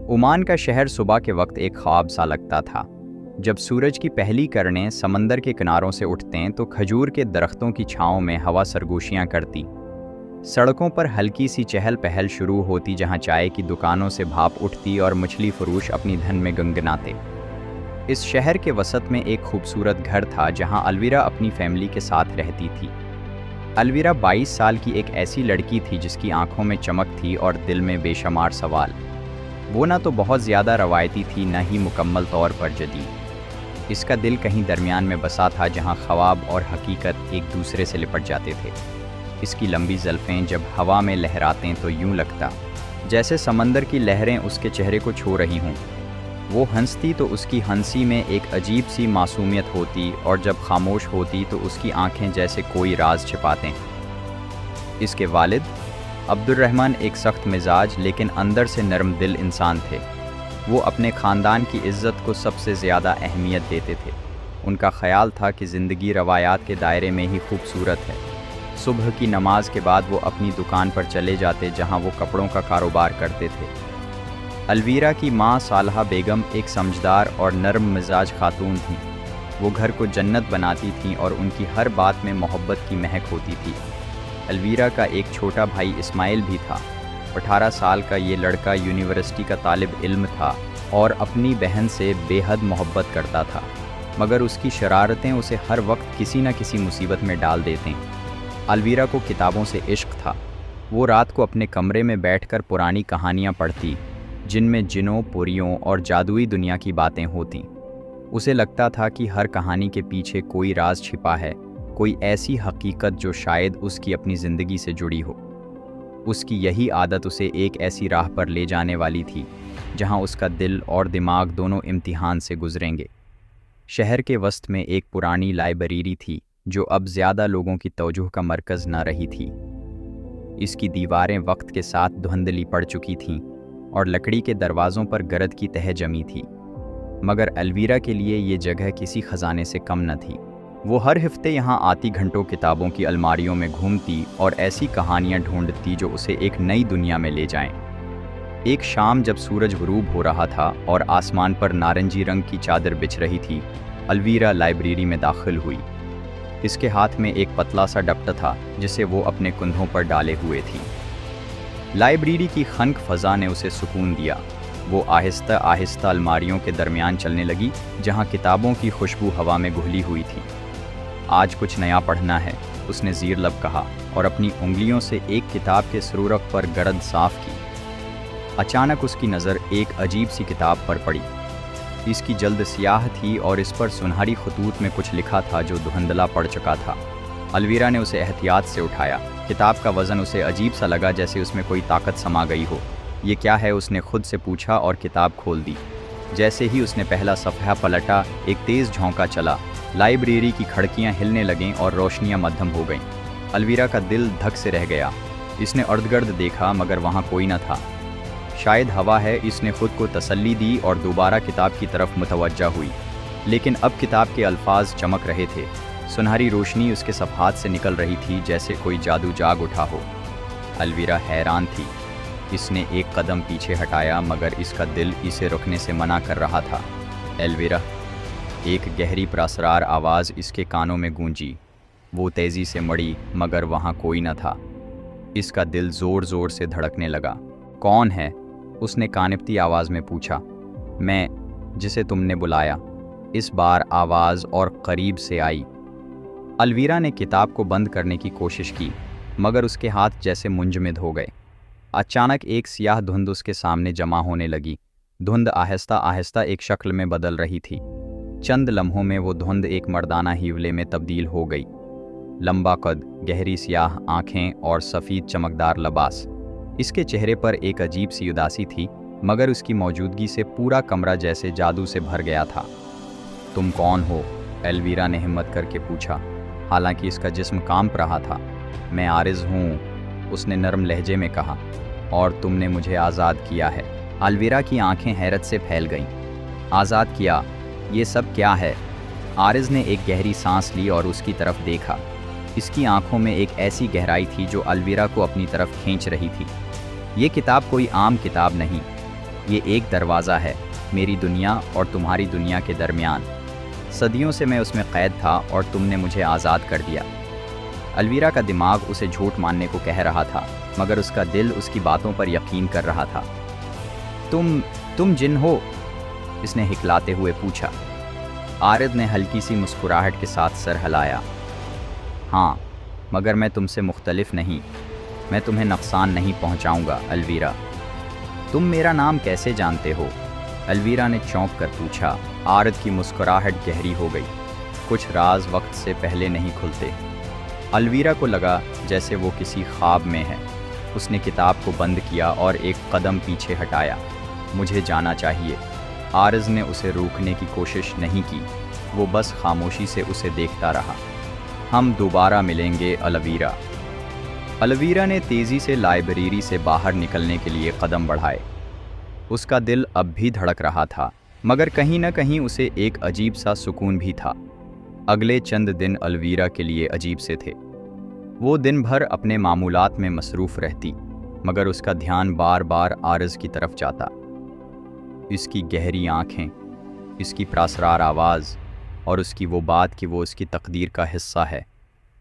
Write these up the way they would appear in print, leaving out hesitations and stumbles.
Oman का शहर सुबह के वक्त एक ख्वाब सा लगता था। जब सूरज की पहली किरणें समंदर के किनारों से उठते तो खजूर के दरख्तों की छांव में हवा सरगोशियां करती। सड़कों पर हल्की सी चहल पहल शुरू होती, जहां चाय की दुकानों से भाप उठती और मछली फरोश अपनी धन में गुनगुनाते। इस शहर के वसत में एक खूबसूरत घर था, जहां अलविरा अपनी फैमिली के साथ रहती थी। अलविरा 22 साल की एक ऐसी लड़की थी जिसकी आंखों में चमक थी और दिल में बेशुमार सवाल। वो ना तो बहुत ज़्यादा रवायती थी, न ही मुकम्मल तौर पर जदीद। इसका दिल कहीं दरमियान में बसा था, जहां ख्वाब और हकीकत एक दूसरे से लिपट जाते थे। इसकी लंबी ज़ुल्फ़ें जब हवा में लहरातें तो यूं लगता जैसे समंदर की लहरें उसके चेहरे को छू रही हों। वो हंसती तो उसकी हंसी में एक अजीब सी मासूमियत होती, और जब खामोश होती तो उसकी आंखें जैसे कोई राज छिपातें। इसके वालिद अब्दुर्रहमान एक सख्त मिजाज लेकिन अंदर से नरम दिल इंसान थे। वो अपने ख़ानदान की इज़्ज़त को सबसे ज़्यादा अहमियत देते थे। उनका ख़याल था कि ज़िंदगी रवायात के दायरे में ही खूबसूरत है। सुबह की नमाज के बाद वो अपनी दुकान पर चले जाते, जहां वो कपड़ों का कारोबार करते थे। अलवीरा की माँ सालहा बेगम एक समझदार और नरम मिजाज खातून थीं। वो घर को जन्नत बनाती थीं और उनकी हर बात में मोहब्बत की महक होती थी। अलवीरा का एक छोटा भाई इस्माइल भी था। 18 साल का ये लड़का यूनिवर्सिटी का तालिब इल्म था और अपनी बहन से बेहद मोहब्बत करता था, मगर उसकी शरारतें उसे हर वक्त किसी न किसी मुसीबत में डाल देतें। अलवीरा को किताबों से इश्क था। वो रात को अपने कमरे में बैठकर पुरानी कहानियाँ पढ़ती, जिनमें जिनों, पुरियों और जादुई दुनिया की बातें होतीं। उसे लगता था कि हर कहानी के पीछे कोई राज छिपा है, कोई ऐसी हकीकत जो शायद उसकी अपनी ज़िंदगी से जुड़ी हो। उसकी यही आदत उसे एक ऐसी राह पर ले जाने वाली थी जहां उसका दिल और दिमाग दोनों इम्तिहान से गुजरेंगे। शहर के वस्त में एक पुरानी लाइब्रेरी थी जो अब ज़्यादा लोगों की तवज्जो का मरकज़ न रही थी। इसकी दीवारें वक्त के साथ धुंधली पड़ चुकी थीं और लकड़ी के दरवाज़ों पर गरद की तह जमी थी, मगर अलवीरा के लिए ये जगह किसी ख़जाने से कम न थी। वो हर हफ्ते यहाँ आती, घंटों किताबों की अलमारियों में घूमती और ऐसी कहानियाँ ढूंढती जो उसे एक नई दुनिया में ले जाएं। एक शाम जब सूरज गुरूब हो रहा था और आसमान पर नारंगी रंग की चादर बिछ रही थी, अलवीरा लाइब्रेरी में दाखिल हुई। इसके हाथ में एक पतला सा डपटा था जिसे वो अपने कंधों पर डाले हुए थी। लाइब्रेरी की खनक फ़ज़ा ने उसे सुकून दिया। वो आहिस्ता आहिस्ता अलमारियों के दरमियान चलने लगी, जहाँ किताबों की खुशबू हवा में घुली हुई थी। आज कुछ नया पढ़ना है, उसने ज़ीर लब कहा और अपनी उंगलियों से एक किताब के सुरूरक पर गरद साफ़ की। अचानक उसकी नज़र एक अजीब सी किताब पर पड़ी। इसकी जल्द स्याह थी और इस पर सुनहरी खतूत में कुछ लिखा था जो धुंधला पड़ चुका था। अलवीरा ने उसे एहतियात से उठाया। किताब का वज़न उसे अजीब सा लगा, जैसे उसमें कोई ताकत समा गई हो। ये क्या है, उसने खुद से पूछा और किताब खोल दी। जैसे ही उसने पहला सफ़हा पलटा, एक तेज़ झोंका चला। लाइब्रेरी की खिड़कियाँ हिलने लगीं और रोशनियाँ मद्धम हो गईं। अलवीरा का दिल धक से रह गया। इसने इर्द-गिर्द देखा, मगर वहाँ कोई न था। शायद हवा है, इसने खुद को तसल्ली दी और दोबारा किताब की तरफ मुतवज्जा हुई। लेकिन अब किताब के अल्फाज चमक रहे थे। सुनहरी रोशनी उसके सफ़हात से निकल रही थी, जैसे कोई जादू जाग उठा हो। अलवीरा हैरान थी। इसने एक कदम पीछे हटाया, मगर इसका दिल इसे रुकने से मना कर रहा था। अलवीरा, एक गहरी प्रसरार आवाज़ इसके कानों में गूंजी। वो तेज़ी से मुड़ी, मगर वहाँ कोई न था। इसका दिल ज़ोर ज़ोर से धड़कने लगा। कौन है? उसने कानिपती आवाज़ में पूछा। मैं, जिसे तुमने बुलाया। इस बार आवाज़ और करीब से आई। अलवीरा ने किताब को बंद करने की कोशिश की, मगर उसके हाथ जैसे मुंजमद हो गए। अचानक एक सियाह धुंध उसके सामने जमा होने लगी। धुंध आहिस्ता आहिस्ता एक शक्ल में बदल रही थी। चंद लम्हों में वो धुंध एक मर्दाना हीवले में तब्दील हो गई। लंबा कद, गहरी सियाह आँखें और सफ़ेद चमकदार लिबास। इसके चेहरे पर एक अजीब सी उदासी थी, मगर उसकी मौजूदगी से पूरा कमरा जैसे जादू से भर गया था। तुम कौन हो? अलवीरा ने हिम्मत करके पूछा, हालांकि इसका जिस्म कांप रहा था। मैं आरिज़ हूँ, उसने नरम लहजे में कहा, और तुमने मुझे आज़ाद किया है। अलवीरा की आंखें हैरत से फैल गईं। आज़ाद किया? ये सब क्या है? आरिज़ ने एक गहरी सांस ली और उसकी तरफ देखा। इसकी आंखों में एक ऐसी गहराई थी जो अलवीरा को अपनी तरफ खींच रही थी। ये किताब कोई आम किताब नहीं। یہ ایک دروازہ ہے میری دنیا اور تمہاری دنیا کے درمیان۔ صدیوں سے میں اس میں قید تھا اور تم نے مجھے آزاد کر دیا۔ الویرا کا دماغ اسے جھوٹ ماننے کو کہہ رہا تھا، مگر اس کا دل اس کی باتوں پر یقین کر رہا تھا۔ تم جن ہو؟ اس نے ہکلاتے ہوئے پوچھا۔ عارض نے ہلکی سی مسکراہٹ کے ساتھ سر ہلایا۔ ہاں، مگر میں تم سے مختلف نہیں، میں تمہیں نقصان نہیں پہنچاؤں گا الویرا۔ تم میرا نام کیسے جانتے ہو؟ الویرا نے چونک کر پوچھا۔ عارض کی مسکراہٹ گہری ہو گئی۔ کچھ راز وقت سے پہلے نہیں کھلتے۔ الویرا کو لگا جیسے وہ کسی خواب میں ہے۔ اس نے کتاب کو بند کیا اور ایک قدم پیچھے ہٹایا۔ مجھے جانا چاہیے۔ عارض نے اسے روکنے کی کوشش نہیں کی، وہ بس خاموشی سے اسے دیکھتا رہا۔ ہم دوبارہ ملیں گے الویرا۔ الویرا نے تیزی سے لائبریری سے باہر نکلنے کے لیے قدم بڑھائے۔ اس کا دل اب بھی دھڑک رہا تھا، مگر کہیں نہ کہیں اسے ایک عجیب سا سکون بھی تھا۔ اگلے چند دن الویرا کے لیے عجیب سے تھے۔ وہ دن بھر اپنے معمولات میں مصروف رہتی، مگر اس کا دھیان بار بار عارض کی طرف جاتا۔ اس کی گہری آنکھیں، اس کی پراسرار آواز اور اس کی وہ بات کہ وہ اس کی تقدیر کا حصہ ہے،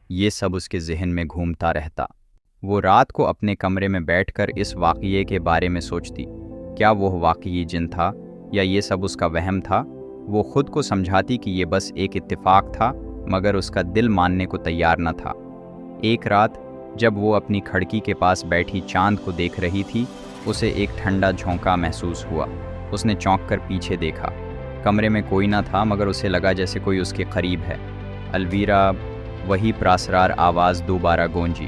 یہ سب اس کے ذہن میں گھومتا رہتا۔ وہ رات کو اپنے کمرے میں بیٹھ کر اس واقعے کے بارے میں سوچتی، کیا وہ واقعی جن تھا یا یہ سب اس کا وہم تھا؟ وہ خود کو سمجھاتی کہ یہ بس ایک اتفاق تھا، مگر اس کا دل ماننے کو تیار نہ تھا۔ ایک رات جب وہ اپنی کھڑکی کے پاس بیٹھی چاند کو دیکھ رہی تھی، اسے ایک ٹھنڈا جھونکا محسوس ہوا۔ اس نے چونک کر پیچھے دیکھا۔ کمرے میں کوئی نہ تھا، مگر اسے لگا جیسے کوئی اس کے قریب ہے۔ الویرا، وہی پراسرار آواز دوبارہ گونجی۔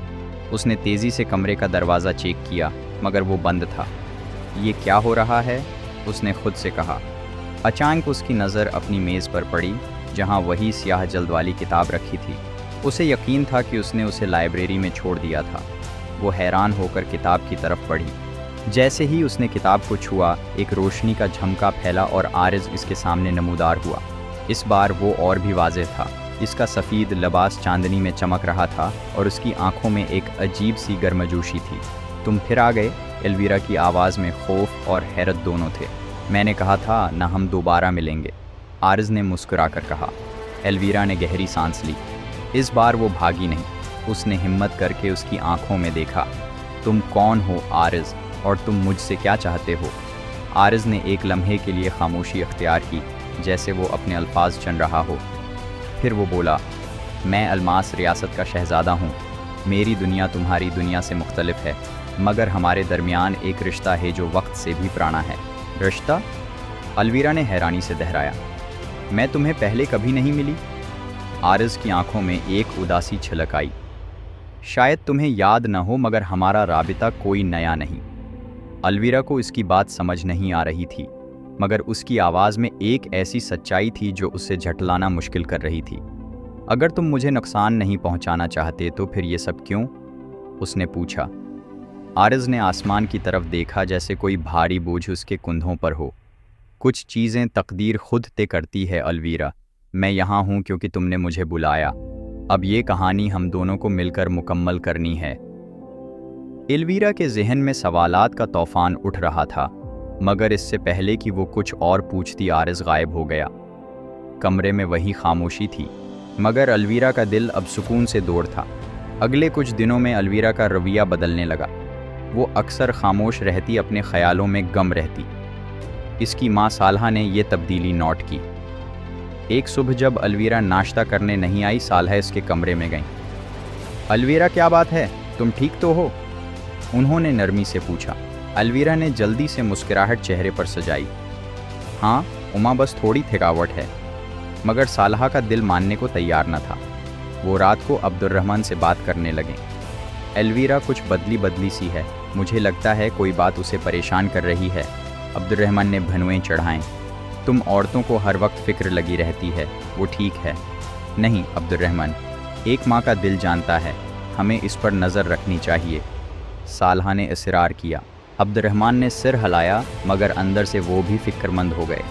اس نے تیزی سے کمرے کا دروازہ چیک کیا، مگر وہ بند تھا۔ یہ کیا ہو رہا ہے؟ اس نے خود سے کہا۔ اچانک اس کی نظر اپنی میز پر پڑی، جہاں وہی سیاہ جلد والی کتاب رکھی تھی۔ اسے یقین تھا کہ اس نے اسے لائبریری میں چھوڑ دیا تھا۔ وہ حیران ہو کر کتاب کی طرف بڑھی۔ جیسے ہی اس نے کتاب کو چھوا، ایک روشنی کا جھمکا پھیلا اور عارض اس کے سامنے نمودار ہوا۔ اس بار وہ اور بھی واضح تھا۔ اس کا سفید لباس چاندنی میں چمک رہا تھا اور اس کی آنکھوں میں ایک عجیب سی گرمجوشی تھی۔ تم پھر آ گئے؟ الویرا کی آواز میں خوف اور حیرت دونوں تھے۔ میں نے کہا تھا نہ ہم دوبارہ ملیں گے، عارض نے مسکرا کر کہا۔ الویرا نے گہری سانس لی۔ اس بار وہ بھاگی نہیں۔ اس نے ہمت کر کے اس کی آنکھوں میں دیکھا۔ تم کون ہو عارض، اور تم مجھ سے کیا چاہتے ہو؟ عارض نے ایک لمحے کے لیے خاموشی اختیار کی، جیسے وہ اپنے الفاظ چن رہا ہو۔ پھر وہ بولا، میں الماس ریاست کا شہزادہ ہوں۔ میری دنیا تمہاری دنیا سے مختلف ہے، مگر ہمارے درمیان ایک رشتہ ہے جو وقت سے بھی پرانا ہے۔ رشتہ؟ الویرا نے حیرانی سے دہرایا۔ میں تمہیں پہلے کبھی نہیں ملی؟ عارض کی آنکھوں میں ایک اداسی چھلک آئی۔ شاید تمہیں یاد نہ ہو، مگر ہمارا رابطہ کوئی نیا نہیں۔ الویرا کو اس کی بات سمجھ نہیں آ رہی تھی، مگر اس کی آواز میں ایک ایسی سچائی تھی جو اسے جھٹلانا مشکل کر رہی تھی۔ اگر تم مجھے نقصان نہیں پہنچانا چاہتے تو پھر یہ سب کیوں؟ اس نے پوچھا۔ عارض نے آسمان کی طرف دیکھا، جیسے کوئی بھاری بوجھ اس کے کندھوں پر ہو۔ کچھ چیزیں تقدیر خود طے کرتی ہے الویرا۔ میں یہاں ہوں کیونکہ تم نے مجھے بلایا۔ اب یہ کہانی ہم دونوں کو مل کر مکمل کرنی ہے۔ الویرا کے ذہن میں سوالات کا طوفان اٹھ رہا تھا، مگر اس سے پہلے کہ وہ کچھ اور پوچھتی عارض غائب ہو گیا۔ کمرے میں وہی خاموشی تھی، مگر الویرا کا دل اب سکون سے دوڑ تھا۔ اگلے کچھ دنوں میں الویرا کا رویہ بدلنے لگا۔ وہ اکثر خاموش رہتی، اپنے خیالوں میں گم رہتی۔ اس کی ماں صالحہ نے یہ تبدیلی نوٹ کی۔ ایک صبح جب الویرا ناشتہ کرنے نہیں آئی، صالحہ اس کے کمرے میں گئیں۔ الویرا کیا بات ہے؟ تم ٹھیک تو ہو؟ انہوں نے نرمی سے پوچھا۔ الویرا نے جلدی سے مسکراہٹ چہرے پر سجائی۔ ہاں اما، بس تھوڑی تھکاوٹ ہے۔ مگر صالحہ کا دل ماننے کو تیار نہ تھا۔ وہ رات کو عبد الرحمن سے بات کرنے لگیں۔ الویرا کچھ بدلی سی ہے، مجھے لگتا ہے کوئی بات اسے پریشان کر رہی ہے۔ عبد الرحمن نے بھنویں چڑھائیں۔ تم عورتوں کو ہر وقت فکر لگی رہتی ہے، وہ ٹھیک ہے؟ نہیں عبد الرحمن، ایک ماں کا دل جانتا ہے، ہمیں اس پر نظر رکھنی چاہیے۔ صالحہ نے اصرار کیا۔ عبد الرحمن نے سر ہلایا، مگر اندر سے وہ بھی فکر مند ہو گئے۔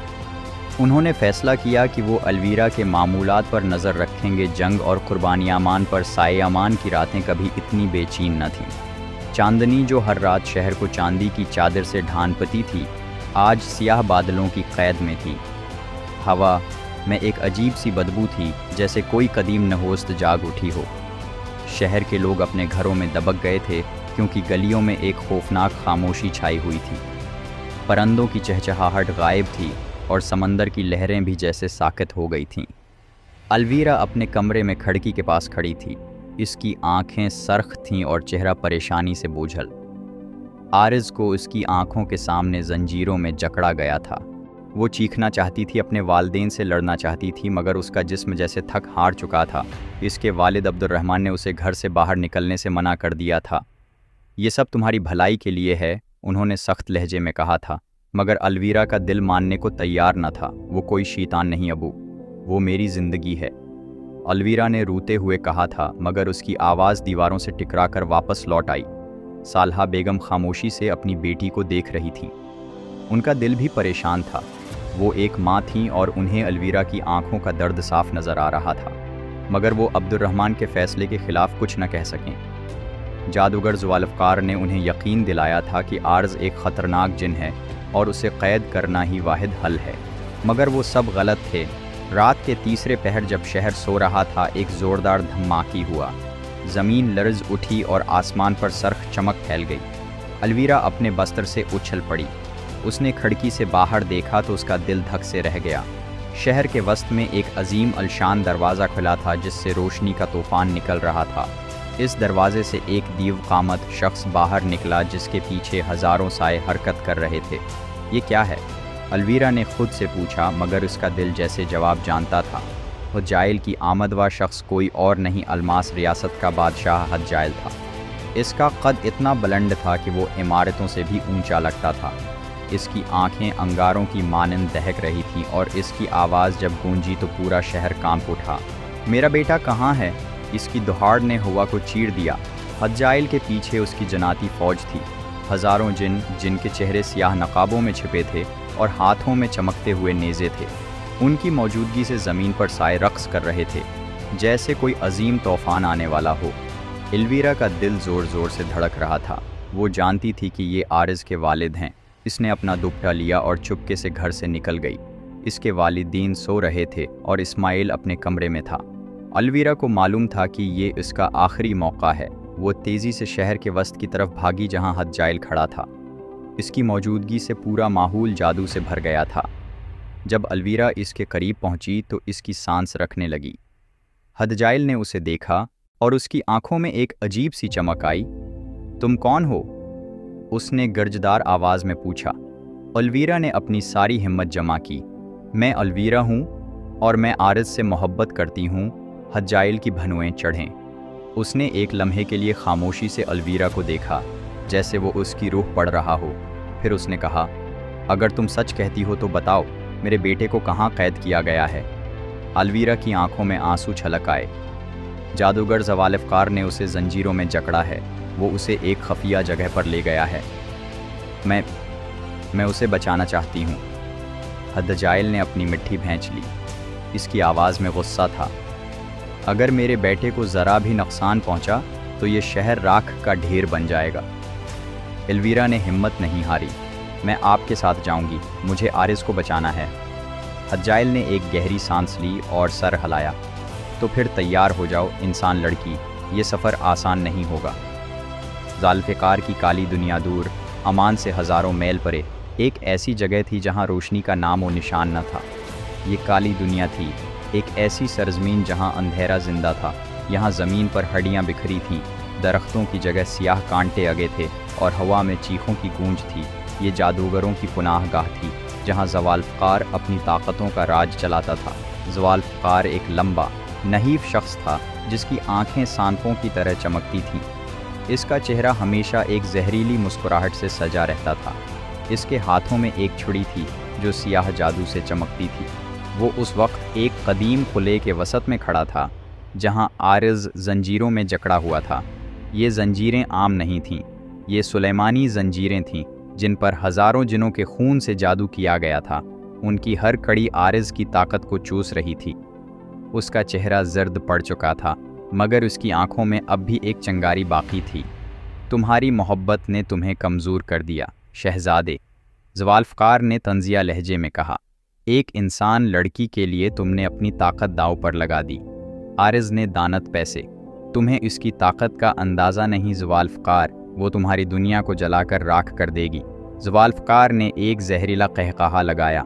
انہوں نے فیصلہ کیا کہ وہ الویرا کے معمولات پر نظر رکھیں گے۔ جنگ اور قربانی امان پر سائے امان کی راتیں کبھی اتنی بے چین نہ تھیں۔ چاندنی جو ہر رات شہر کو چاندی کی چادر سے ڈھانپتی تھی، آج سیاہ بادلوں کی قید میں تھی۔ ہوا میں ایک عجیب سی بدبو تھی، جیسے کوئی قدیم نہوست جاگ اٹھی ہو۔ شہر کے لوگ اپنے گھروں میں دبک گئے تھے، کیونکہ گلیوں میں ایک خوفناک خاموشی چھائی ہوئی تھی۔ پرندوں کی چہچہاہٹ غائب تھی اور سمندر کی لہریں بھی جیسے ساکت ہو گئی تھیں۔ الویرا اپنے کمرے میں کھڑکی کے پاس کھڑی تھی۔ اس کی آنکھیں سرخ تھیں اور چہرہ پریشانی سے بوجھل۔ عارض کو اس کی آنکھوں کے سامنے زنجیروں میں جکڑا گیا تھا۔ وہ چیخنا چاہتی تھی، اپنے والدین سے لڑنا چاہتی تھی، مگر اس کا جسم جیسے تھک ہار چکا تھا۔ اس کے والد عبد الرحمن نے اسے گھر سے باہر نکلنے سے منع کر دیا تھا۔ یہ سب تمہاری بھلائی کے لیے ہے، انہوں نے سخت لہجے میں کہا تھا، مگر الویرا کا دل ماننے کو تیار نہ تھا۔ وہ کوئی شیطان نہیں ابو، وہ میری زندگی ہے، الویرا نے روتے ہوئے کہا تھا، مگر اس کی آواز دیواروں سے ٹکرا کر واپس لوٹ آئی۔ صالحہ بیگم خاموشی سے اپنی بیٹی کو دیکھ رہی تھیں۔ ان کا دل بھی پریشان تھا۔ وہ ایک ماں تھیں اور انہیں الویرا کی آنکھوں کا درد صاف نظر آ رہا تھا، مگر وہ عبد الرحمن کے فیصلے کے خلاف کچھ نہ کہہ سکیں۔ جادوگر زوالفقار نے انہیں یقین دلایا تھا کہ عارض ایک خطرناک جن ہے اور اسے قید کرنا ہی واحد حل ہے، مگر وہ سب غلط تھے۔ رات کے تیسرے پہر جب شہر سو رہا تھا، ایک زوردار دھماکی ہوا۔ زمین لرز اٹھی اور آسمان پر سرخ چمک پھیل گئی۔ الویرا اپنے بستر سے اچھل پڑی۔ اس نے کھڑکی سے باہر دیکھا تو اس کا دل دھک سے رہ گیا۔ شہر کے وسط میں ایک عظیم الشان دروازہ کھلا تھا، جس سے روشنی کا طوفان نکل رہا تھا۔ اس دروازے سے ایک دیو قامت شخص باہر نکلا، جس کے پیچھے ہزاروں سائے حرکت کر رہے تھے۔ یہ کیا ہے؟ الویرا نے خود سے پوچھا، مگر اس کا دل جیسے جواب جانتا تھا۔ حجائل کی آمدوا شخص کوئی اور نہیں، الماس ریاست کا بادشاہ حجائل تھا۔ اس کا قد اتنا بلند تھا کہ وہ عمارتوں سے بھی اونچا لگتا تھا۔ اس کی آنکھیں انگاروں کی مانند دہک رہی تھیں، اور اس کی آواز جب گونجی تو پورا شہر کانپ اٹھا۔ میرا بیٹا کہاں ہے؟ اس کی دہاڑ نے ہوا کو چیر دیا۔ حجائل کے پیچھے اس کی جناتی فوج تھی، ہزاروں جن، جن کے چہرے سیاہ نقابوں میں چھپے تھے اور ہاتھوں میں چمکتے ہوئے نیزے تھے۔ ان کی موجودگی سے زمین پر سائے رقص کر رہے تھے، جیسے کوئی عظیم طوفان آنے والا ہو۔ الویرا کا دل زور زور سے دھڑک رہا تھا۔ وہ جانتی تھی کہ یہ عارض کے والد ہیں۔ اس نے اپنا دوپٹہ لیا اور چپکے سے گھر سے نکل گئی۔ اس کے والدین سو رہے تھے اور اسماعیل اپنے کمرے میں تھا۔ الویرا کو معلوم تھا کہ یہ اس کا آخری موقع ہے۔ وہ تیزی سے شہر کے وسط کی طرف بھاگی، جہاں حجائل کھڑا تھا۔ اس کی موجودگی سے پورا ماحول جادو سے بھر گیا تھا۔ جب الویرا اس کے قریب پہنچی تو اس کی سانس رکھنے لگی۔ حجائل نے اسے دیکھا اور اس کی آنکھوں میں ایک عجیب سی چمک آئی۔ تم کون ہو؟ اس نے گرجدار آواز میں پوچھا۔ الویرا نے اپنی ساری ہمت جمع کی۔ میں الویرا ہوں اور میں عارض سے محبت کرتی ہوں۔ حجائل کی بھنویں چڑھیں۔ اس نے ایک لمحے کے لیے خاموشی سے الویرا کو دیکھا، جیسے وہ اس کی روح پڑھ رہا ہو۔ پھر اس نے کہا، اگر تم سچ کہتی ہو تو بتاؤ، میرے بیٹے کو کہاں قید کیا گیا ہے؟ الویرا کی آنکھوں میں آنسو چھلک آئے۔ جادوگر زوالفقار نے اسے زنجیروں میں جکڑا ہے۔ وہ اسے ایک خفیہ جگہ پر لے گیا ہے۔ میں اسے بچانا چاہتی ہوں۔ حجائل نے اپنی مٹھی بھینچ لی۔ اس کی آواز میں غصہ تھا۔ اگر میرے بیٹے کو ذرا بھی نقصان پہنچا تو یہ شہر راکھ کا ڈھیر بن جائے گا۔ الویرا نے ہمت نہیں ہاری۔ میں آپ کے ساتھ جاؤں گی، مجھے عارض کو بچانا ہے۔ حجائل نے ایک گہری سانس لی اور سر ہلایا۔ تو پھر تیار ہو جاؤ انسان لڑکی، یہ سفر آسان نہیں ہوگا۔ ذوالفقار کی کالی دنیا دور، امان سے ہزاروں میل پرے، ایک ایسی جگہ تھی جہاں روشنی کا نام و نشان نہ تھا۔ یہ کالی دنیا تھی، ایک ایسی سرزمین جہاں اندھیرا زندہ تھا۔ یہاں زمین پر ہڈیاں بکھری تھیں، درختوں کی جگہ سیاہ کانٹے اگے تھے اور ہوا میں چیخوں کی گونج تھی۔ یہ جادوگروں کی پناہ گاہ تھی، جہاں زوالفقار اپنی طاقتوں کا راج چلاتا تھا۔ زوالفقار ایک لمبا، نحیف شخص تھا، جس کی آنکھیں سانپوں کی طرح چمکتی تھیں۔ اس کا چہرہ ہمیشہ ایک زہریلی مسکراہٹ سے سجا رہتا تھا۔ اس کے ہاتھوں میں ایک چھڑی تھی جو سیاہ جادو سے چمکتی تھی۔ وہ اس وقت ایک قدیم قلعے کے وسط میں کھڑا تھا، جہاں عارض زنجیروں میں جکڑا ہوا تھا۔ یہ زنجیریں عام نہیں تھیں، یہ سلیمانی زنجیریں تھیں، جن پر ہزاروں جنوں کے خون سے جادو کیا گیا تھا۔ ان کی ہر کڑی عارض کی طاقت کو چوس رہی تھی۔ اس کا چہرہ زرد پڑ چکا تھا، مگر اس کی آنکھوں میں اب بھی ایک چنگاری باقی تھی۔ تمہاری محبت نے تمہیں کمزور کر دیا، شہزادے، ज़ुल्फ़िकार ने तंज़िया लहजे में कहा, एक इंसान लड़की के लिए तुमने अपनी ताकत दांव पर लगा दी। आरिज़ ने दानत पैसे, तुम्हें इसकी ताकत का अंदाज़ा नहीं ज़ुल्फ़िकार, वो तुम्हारी दुनिया को जलाकर राख कर देगी। ज़ुल्फ़िकार ने एक जहरीला कहकहा लगाया,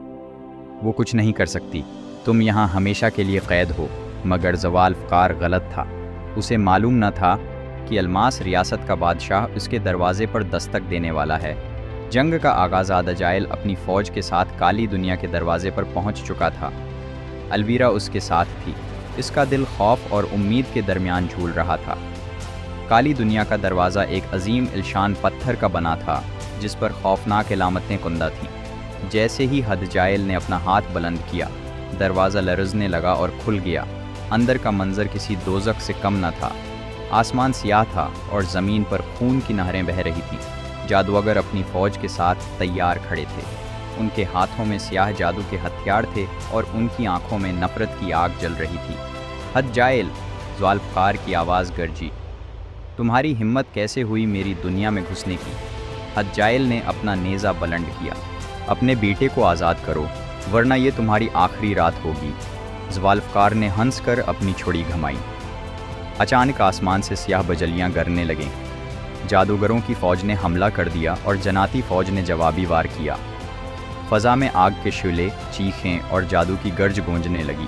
वो कुछ नहीं कर सकती, तुम यहाँ हमेशा के लिए क़ैद हो। मगर ज़ुल्फ़िकार गलत था। उसे मालूम न था कि अलमास रियासत का बादशाह उसके दरवाजे पर दस्तक देने वाला है। जंग का आगाज़ दजाइल अपनी फ़ौज के साथ काली दुनिया के दरवाजे पर पहुंच चुका था। अलवीरा उसके साथ थी। इसका दिल खौफ और उम्मीद के दरमियान झूल रहा था। काली दुनिया का दरवाज़ा एक अजीम इल्शान पत्थर का बना था जिस पर खौफनाक अलामतें कुंदा थीं। जैसे ही हदजाइल ने अपना हाथ बुलंद किया, दरवाज़ा लरज़ने लगा और खुल गया। अंदर का मंजर किसी दोज़ख से कम न था। आसमान सियाह था और ज़मीन पर खून की नहरें बह रही थीं। जादूगर अपनी फ़ौज के साथ तैयार खड़े थे। उनके हाथों में सियाह जादू के हथियार थे और उनकी आंखों में नफ़रत की आग जल रही थी। हदजाइल, ज़ुल्फ़िकार की आवाज़ गरजी, तुम्हारी हिम्मत कैसे हुई मेरी दुनिया में घुसने की? हदजाइल ने अपना नेज़ा बुलंद किया, अपने बेटे को आज़ाद करो वरना ये तुम्हारी आखिरी रात होगी। ज़ुल्फ़िकार ने हंस कर अपनी छुरी घमाई। अचानक आसमान से सियाह बजलियाँ गिरने लगीं। जादूगरों की फ़ौज ने हमला कर दिया और जनाती फ़ौज ने जवाबी वार किया। फ़ज़ा में आग के शोले, चीखें और जादू की गर्ज गूंजने लगी।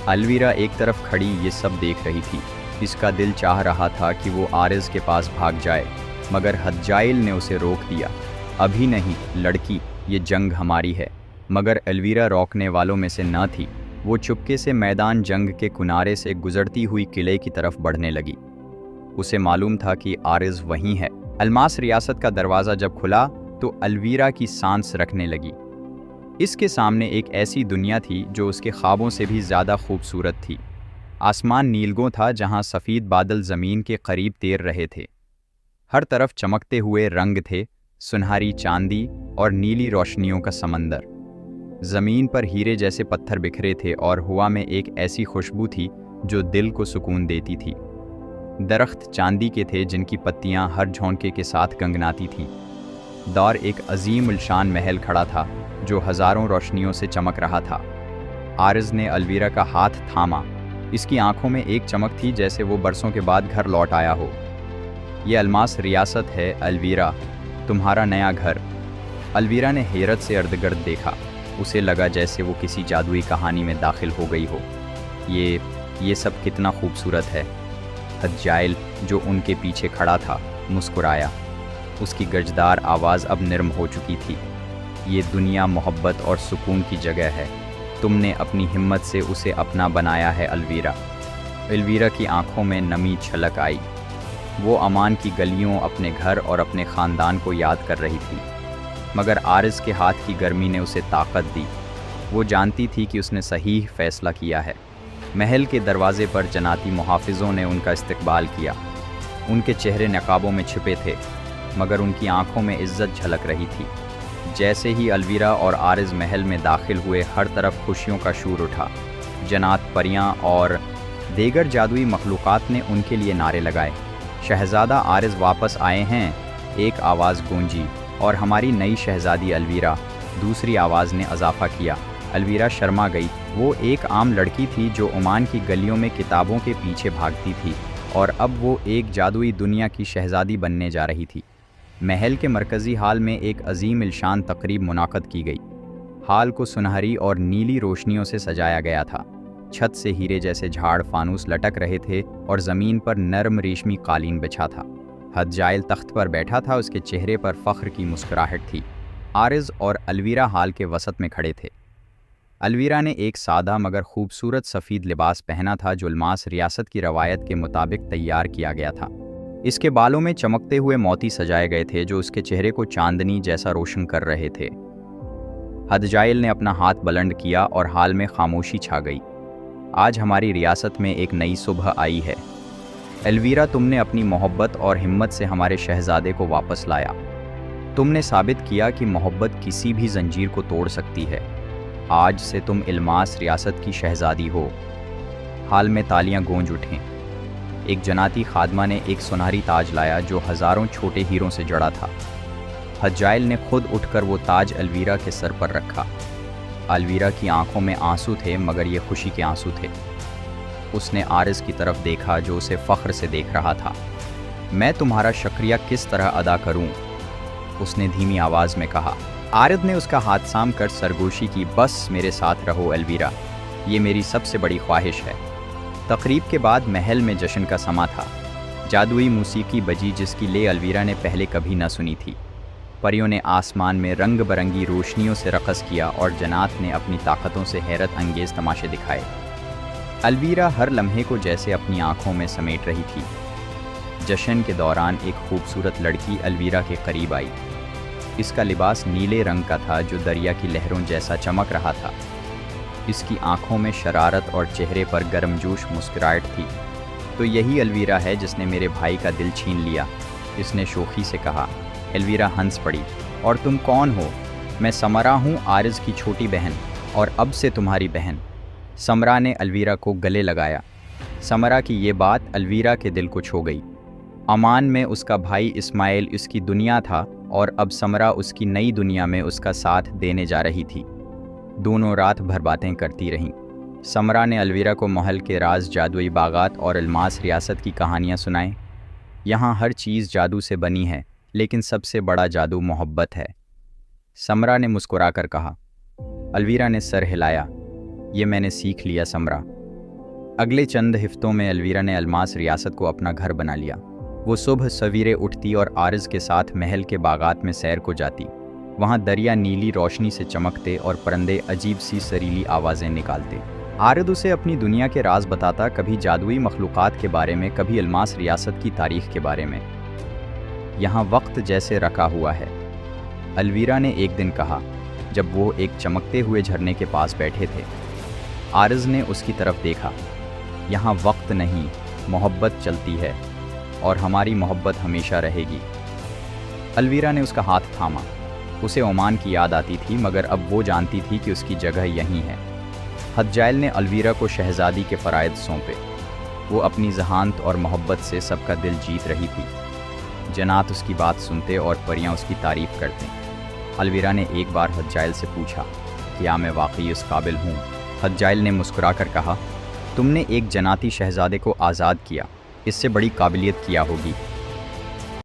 अलवीरा एक तरफ खड़ी ये सब देख रही थी। इसका दिल चाह रहा था कि वो आरिज़ के पास भाग जाए, मगर हदजाइल ने उसे रोक दिया। अभी नहीं लड़की, ये जंग हमारी है। मगर अलवीरा रोकने वालों में से न थी। वो चुपके से मैदान जंग के किनारे से गुजरती हुई किले की तरफ बढ़ने लगी। उसे मालूम था कि आरिज़ वहीं है। अलमास रियासत का दरवाज़ा जब खुला तो अलवीरा की सांस रखने लगी। इसके सामने एक ऐसी दुनिया थी जो उसके ख्वाबों से भी ज़्यादा खूबसूरत थी। आसमान नीलगों था जहाँ सफ़ेद बादल ज़मीन के करीब तैर रहे थे। हर तरफ चमकते हुए रंग थे, सुनहरी चांदी और नीली रोशनियों का समंदर। ज़मीन पर हीरे जैसे पत्थर बिखरे थे और हवा में एक ऐसी खुशबू थी जो दिल को सुकून देती थी। दरख्त चांदी के थे जिनकी पत्तियां हर झोंके के साथ गंगनाती थीं। दौर एक अजीम उलशान महल खड़ा था जो हज़ारों रोशनियों से चमक रहा था। आरिज़ ने अलवीरा का हाथ थामा। इसकी आंखों में एक चमक थी जैसे वो बरसों के बाद घर लौट आया हो। ये अलमास रियासत है अलवीरा, तुम्हारा नया घर। अलवीरा ने हैरत से इर्द-गिर्द देखा। उसे लगा जैसे वो किसी जादुई कहानी में दाखिल हो गई हो। ये सब कितना खूबसूरत है। हदजाइल जो उनके पीछे खड़ा था मुस्कुराया। उसकी गजदार आवाज़ अब नरम हो चुकी थी। ये दुनिया मोहब्बत और सुकून की जगह है। तुमने अपनी हिम्मत से उसे अपना बनाया है अलवीरा। अलवीरा की आंखों में नमी छलक आई। वो अमान की गलियों, अपने घर और अपने ख़ानदान को याद कर रही थी। मगर आरिज़ के हाथ की गर्मी ने उसे ताकत दी। वो जानती थी कि उसने सही फ़ैसला किया है। महल के दरवाजे पर जनाती मुहाफ़िज़ों ने उनका इस्तकबाल किया। उनके चेहरे नकाबों में छिपे थे, मगर उनकी आंखों में इज़्ज़त झलक रही थी। जैसे ही अलवीरा और आरिज़ महल में दाखिल हुए, हर तरफ खुशियों का शूर उठा। जन्नात, परियां और दीगर जादुई मखलूक़ात ने उनके लिए नारे लगाए। शहज़ादा आरिज़ वापस आए हैं, एक आवाज़ गूंजी, और हमारी नई शहज़ादी अलवीरा, दूसरी आवाज़ ने इजाफ़ा किया। अलवीरा शर्मा गई। वो एक आम लड़की थी जो ओमान की गलियों में किताबों के पीछे भागती थी, और अब वो एक जादुई दुनिया की शहज़ादी बनने जा रही थी। महल के मरकज़ी हाल में एक अजीम इल्शान तकरीब मुनाक़द की गई। हाल को सुनहरी और नीली रोशनियों से सजाया गया था। छत से हीरे जैसे झाड़ फानूस लटक रहे थे और ज़मीन पर नरम रेशमी कालीन बिछा था। हदजाइल तख्त पर बैठा था, उसके चेहरे पर फ़ख्र की मुस्कुराहट थी। आरिज़ और अलवीरा हाल के वसत में खड़े थे। अलवीरा ने एक सादा मगर खूबसूरत सफ़ेद लिबास पहना था जो अलमास रियासत की रवायत के मुताबिक तैयार किया गया था। इसके बालों में चमकते हुए मोती सजाए गए थे जो उसके चेहरे को चांदनी जैसा रोशन कर रहे थे। हदजाइल ने अपना हाथ बुलंद किया और हाल में खामोशी छा गई। आज हमारी रियासत में एक नई सुबह आई है। अलवीरा, तुमने अपनी मोहब्बत और हिम्मत से हमारे शहज़ादे को वापस लाया। तुमने साबित किया कि मोहब्बत किसी भी जंजीर को तोड़ सकती है। आज से तुम इल्मास रियासत की शहज़ादी हो। हाल में तालियां गूंज उठें। एक जनाती खादमा ने एक सुनहरी ताज लाया जो हज़ारों छोटे हीरों से जड़ा था। हज्जाइल ने खुद उठकर वो ताज अलवीरा के सर पर रखा। अलवीरा की आंखों में आंसू थे, मगर ये खुशी के आंसू थे। उसने आरिज़ की तरफ देखा जो उसे फ़ख्र से देख रहा था। मैं तुम्हारा शुक्रिया किस तरह अदा करूं? उसने धीमी आवाज़ में कहा। आरिज़ ने उसका हाथ थाम कर सरगोशी की। बस मेरे साथ रहो अलवीरा, ये मेरी सबसे बड़ी ख्वाहिश है। तकरीब के बाद महल में जश्न का समा था। जादुई मूसीकी बजी जिसकी ले अलवीरा ने पहले कभी न सुनी थी। परियों ने आसमान में रंग बरंगी रोशनियों से रक़स किया और जन्नात ने अपनी ताकतों से हैरत अंगेज़ तमाशे दिखाए। अलवीरा हर लम्हे को जैसे अपनी आंखों में समेट रही थी। जश्न के दौरान एक खूबसूरत लड़की अलवीरा के करीब आई। इसका लिबास नीले रंग का था जो दरिया की लहरों जैसा चमक रहा था। इसकी आंखों में शरारत और चेहरे पर गर्मजोश मुस्कुराहट थी। तो यही अलवीरा है जिसने मेरे भाई का दिल छीन लिया, इसने शोखी से कहा। अलवीरा हंस पड़ी। और तुम कौन हो? मैं समरा हूँ, आरिज़ की छोटी बहन, और अब से तुम्हारी बहन। समरा ने अलवीरा को गले लगाया। समरा की ये बात अलवीरा के दिल को छू गई। अमान में उसका भाई इस्माइल उसकी दुनिया था और अब समरा उसकी नई दुनिया में उसका साथ देने जा रही थी। दोनों रात भर बातें करती रहीं। समरा ने अलवीरा को महल के राज, जादुई बागात और अलमास रियासत की कहानियाँ सुनाई। यहाँ हर चीज़ जादू से बनी है, लेकिन सबसे बड़ा जादू मोहब्बत है। समरा ने मुस्कुराकर कहा। अलवीरा ने सर हिलाया। ये मैंने सीख लिया समरा। अगले चंद हफ्तों में अलवीरा ने अलमास रियासत को अपना घर बना लिया। वो सुबह सवेरे उठती और आरिज़ के साथ महल के बागात में सैर को जाती। वहाँ दरिया नीली रोशनी से चमकते और परिंदे अजीब सी सरीली आवाज़ें निकालते। आरिज़ उसे अपनी दुनिया के राज बताता, कभी जादुई मखलूक़ात के बारे में, कभी अलमास रियासत की तारीख़ के बारे में। यहाँ वक्त जैसे रखा हुआ है, अलवीरा ने एक दिन कहा जब वो एक चमकते हुए झरने के पास बैठे थे। आरिज़ ने उसकी तरफ देखा। यहाँ वक्त नहीं, मोहब्बत चलती है, और हमारी मोहब्बत हमेशा रहेगी। अलवीरा ने उसका हाथ थामा। उसे ओमान की याद आती थी, मगर अब वो जानती थी कि उसकी जगह यहीं है। हज्जाइल ने अलवीरा को शहज़ादी के फ़राइज़ सौंपे। वो अपनी ज़हानत और मोहब्बत से सबका दिल जीत रही थी। जन्नात उसकी बात सुनते और परियां उसकी तारीफ़ करते। अलवीरा ने एक बार हज्जाइल से पूछा, क्या मैं वाकई उस काबिल हूँ? हज्जाइल ने मुस्कुराकर कहा, तुमने एक जन्नाती शहज़ादे को आज़ाद किया, इससे बड़ी काबिलियत किया होगी।